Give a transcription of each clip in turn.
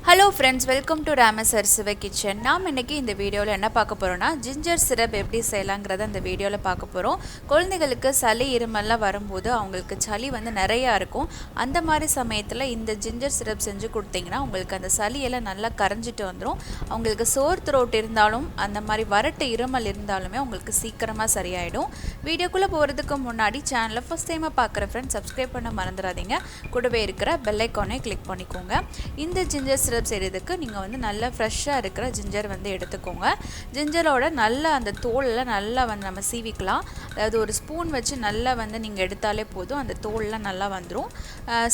Hello friends, welcome to Ramas Arsiva Kitchen. நாம் இன்னைக்கு இந்த வீடியோல என்ன பார்க்க போறோம்னா ஜிஞ்சர் சிரப் எப்படி செய்யலாம்ங்கறத இந்த வீடியோல பார்க்க போறோம். குழந்தைகளுக்கு சளி இருமல்லாம் வரும்போது அவங்களுக்கு சளி வந்து நிறைய இருக்கும். அந்த மாதிரி சமயத்துல இந்த ஜிஞ்சர் சிரப் செஞ்சு கொடுத்தீங்கன்னா உங்களுக்கு அந்த சளி எல்லாம் நல்லா கரைஞ்சிட்டு வந்துரும். அவங்களுக்கு சோர் த்ரோட் இருந்தாலும் அந்த மாதிரி வறட்டு இருமல் இருந்தாலுமே உங்களுக்கு சீக்கிரமா சரியாயிடும். வீடியோக்குள்ள போறதுக்கு முன்னாடி சேனலை ஃபர்ஸ்ட் டைமா பார்க்குற ஃப்ரெண்ட்ஸ் சப்ஸ்கிரைப் பண்ண மறந்துடாதீங்க. கூடவே இருக்கிற பெல் ஐகானை கிளிக் பண்ணிக்கோங்க. இந்த ஜிஞ்சர் சிரப் செய்யறதுக்கு நீங்க வந்து நல்ல ஃப்ரெஷ்ஷா இருக்கிற ஜிஞ்சர் வந்து எடுத்துக்கோங்க. ஜிஞ்சரோட நல்ல அந்த தோல்ல நல்லா வந்து நம்ம சீவிக்கலாம். அதாவது ஒரு ஸ்பூன் வச்சு நல்லா வந்து நீங்க எடுத்தாலே போதும் அந்த தோல்லாம் நல்லா வந்துரும்.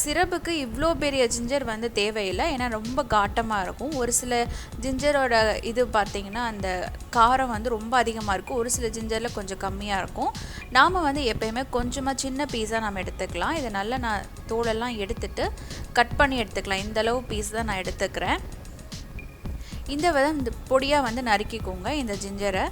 சிரப்புக்கு இவ்ளோ பெரிய ஜிஞ்சர் வந்து தேவையில்லை. ஏன்னா ரொம்ப காட்டமா இருக்கும். ஒரு சில ஜிஞ்சரோட இது பாத்தீங்கன்னா அந்த காரம் வந்து ரொம்ப அதிகமா இருக்கும். ஒரு சில ஜிஞ்சர்ல கொஞ்சம் கம்மியா இருக்கும். நாம வந்து எப்பவுமே கொஞ்சமா சின்ன பீஸா நாம எடுத்துக்கலாம். இத நல்லா நான் தோலெல்லாம் எடுத்துட்டு கட் பண்ணி எடுத்துக்கலாம். இந்த அளவு பீஸ் தான் நான் எடுத்துக்கிறேன். இந்த விதம் இந்த பொடியா வந்து நறுக்கிக்கோங்க இந்த ஜிஞ்சரை.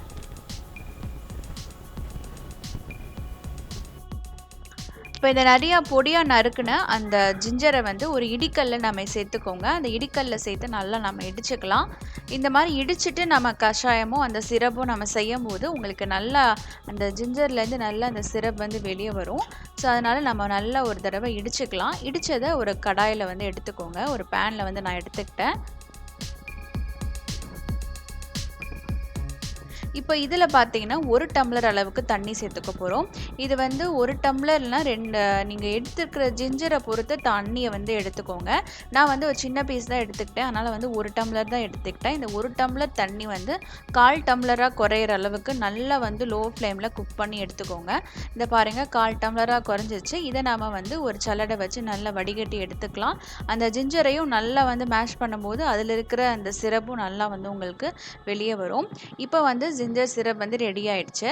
இப்போ இந்த நிறைய பொடியா நறுக்குன அந்த ஜிஞ்சரை வந்து ஒரு இடிக்கல்ல நம்ம சேர்த்துக்கோங்க. அந்த இடிக்கல்ல சேர்த்து நல்லா நம்ம இடிச்சுக்கலாம். இந்த மாதிரி இடிச்சிட்டு நம்ம கஷாயமோ அந்த சிரப்பும் நம்ம செய்யும் போது உங்களுக்கு நல்லா அந்த ஜிஞ்சர்லேருந்து நல்லா அந்த சிரப் வந்து வெளியே வரும். ஸோ அதனால் நம்ம நல்லா ஒரு தடவை இடிச்சுக்கலாம். இடித்ததை ஒரு கடாயில் வந்து எடுத்துக்கோங்க. ஒரு பேனில் வந்து நான் எடுத்துக்கிட்டேன். இப்போ இதில் பார்த்தீங்கன்னா 1 டம்ளர் அளவுக்கு தண்ணி சேர்த்துக்க போகிறோம். இது வந்து 1 டம்ளர்னா நீங்கள் எடுத்துக்கிற ஜிஞ்சரை பொறுத்து தண்ணியை வந்து எடுத்துக்கோங்க. நான் வந்து ஒரு சின்ன பீஸ் தான் எடுத்துக்கிட்டேன். அதனால் வந்து 1 டம்ளர் தான் எடுத்துக்கிட்டேன். இந்த 1 டம்ளர் தண்ணி வந்து 1/4 டம்ளராக குறையிற அளவுக்கு நல்லா வந்து லோ ஃப்ளேமில் குக் பண்ணி எடுத்துக்கோங்க. இதை பாருங்கள் 1/4 டம்ளராக குறைஞ்சிச்சு. இதை நாம் வந்து ஒரு சல்லடை வச்சு நல்லா வடிகட்டி எடுத்துக்கலாம். அந்த ஜிஞ்சரையும் நல்லா வந்து மேஷ் பண்ணும்போது அதில் இருக்கிற அந்த சிரப்பும் நல்லா வந்து உங்களுக்கு வெளியே வரும். இப்போ வந்து ஜிஞ்சர் சிரப் வந்து ரெடி ஆயிடுச்சு.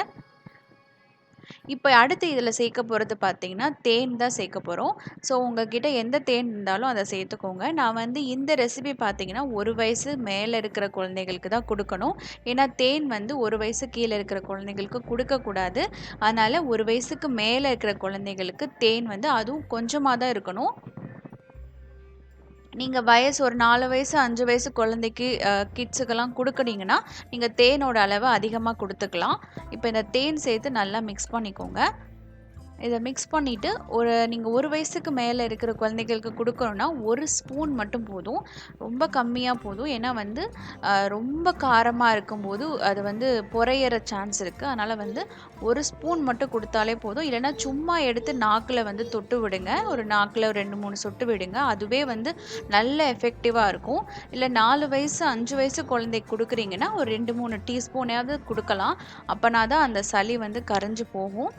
இப்போ அடுத்து இதில் சேர்க்க போகிறது பார்த்தீங்கன்னா தேன் தான் சேர்க்க போகிறோம். ஸோ உங்ககிட்ட எந்த தேன் இருந்தாலும் அதை சேர்த்துக்கோங்க. நான் வந்து இந்த ரெசிபி பார்த்தீங்கன்னா 1 வயசு மேலே இருக்கிற குழந்தைகளுக்கு தான் கொடுக்கணும். ஏன்னா தேன் வந்து 1 வயசு கீழே இருக்கிற குழந்தைகளுக்கு கொடுக்கக்கூடாது. அதனால் 1 வயசுக்கு மேலே இருக்கிற குழந்தைகளுக்கு தேன் வந்து அதுவும் கொஞ்சமாக தான் இருக்கணும். நீங்கள் வயசு ஒரு 4 வயசு 5 வயசு குழந்தைக்கு கிட்ஸுக்கெல்லாம் கொடுக்குறீங்கன்னா நீங்கள் தேனோட அளவை அதிகமாக கொடுத்துக்கலாம். இப்போ இந்த தேன் சேர்த்து நல்லா மிக்ஸ் பண்ணிக்கோங்க. இதை மிக்ஸ் பண்ணிவிட்டு நீங்கள் 1 வயசுக்கு மேலே இருக்கிற குழந்தைகளுக்கு கொடுக்கணுன்னா 1 ஸ்பூன் மட்டும் போதும். ரொம்ப கம்மியாக போதும். ஏன்னா வந்து ரொம்ப காரமாக இருக்கும்போது அது வந்து புரையிற சான்ஸ் இருக்குது. அதனால் வந்து 1 ஸ்பூன் மட்டும் கொடுத்தாலே போதும். இல்லைனா சும்மா எடுத்து நாக்கில் வந்து தொட்டு விடுங்க. ஒரு நாக்கில் 2-3 சொட்டு விடுங்க. அதுவே வந்து நல்ல எஃபெக்டிவாக இருக்கும். இல்லை 4 வயசு 5 வயசு குழந்தைக்கு கொடுக்குறீங்கன்னா ஒரு 2-3 டீஸ்பூனாவது கொடுக்கலாம். அப்போனா தான் அந்த சளி வந்து கரைஞ்சி போகும்.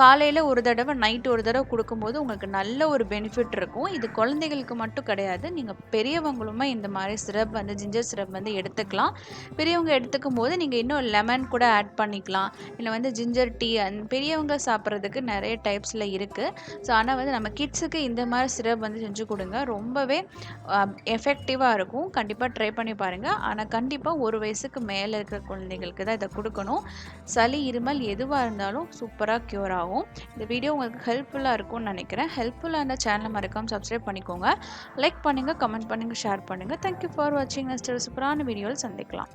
காலையில் ஒரு தடவை நைட் ஒரு தடவை கொடுக்கும்போது உங்களுக்கு நல்ல ஒரு பெனிஃபிட் இருக்கும். இது குழந்தைகளுக்கு மட்டும் கிடையாது. நீங்கள் பெரியவங்களுமே இந்த மாதிரி சிரப் வந்து ஜிஞ்சர் சிரப் வந்து எடுத்துக்கலாம். பெரியவங்க எடுத்துக்கும் போது நீங்கள் இன்னும் லெமன் கூட ஆட் பண்ணிக்கலாம். இல்லை வந்து ஜிஞ்சர் டீ பெரியவங்க சாப்பிட்றதுக்கு நிறைய டைப்ஸில் இருக்குது. ஸோ ஆனால் வந்து நம்ம கிட்ஸுக்கு இந்த மாதிரி சிரப் வந்து செஞ்சு கொடுங்க. ரொம்பவே எஃபெக்டிவாக இருக்கும். கண்டிப்பாக ட்ரை பண்ணி பாருங்கள். ஆனால் கண்டிப்பாக 1 வயசுக்கு மேலே இருக்கிற குழந்தைகளுக்கு தான் இதை கொடுக்கணும். சளி இருமல் எதுவாக இருந்தாலும் சூப்பராக க்யூர் ஆகும். இந்த வீடியோ உங்களுக்கு ஹெல்ப்ஃபுல்லாக இருக்கும்னு நினைக்கிறேன். ஹெல்ப்ஃபுல்லாக இருந்தால் சேனலை மறக்காமல் சப்ஸ்கிரைப் பண்ணிக்கோங்க. லைக் பண்ணுங்கள், கமெண்ட் பண்ணுங்கள், ஷேர் பண்ணுங்கள். தேங்க்யூ ஃபார் வாட்சிங். நெக்ஸ்ட் ஒரு சூப்பரான வீடியோவில் சந்திக்கலாம்.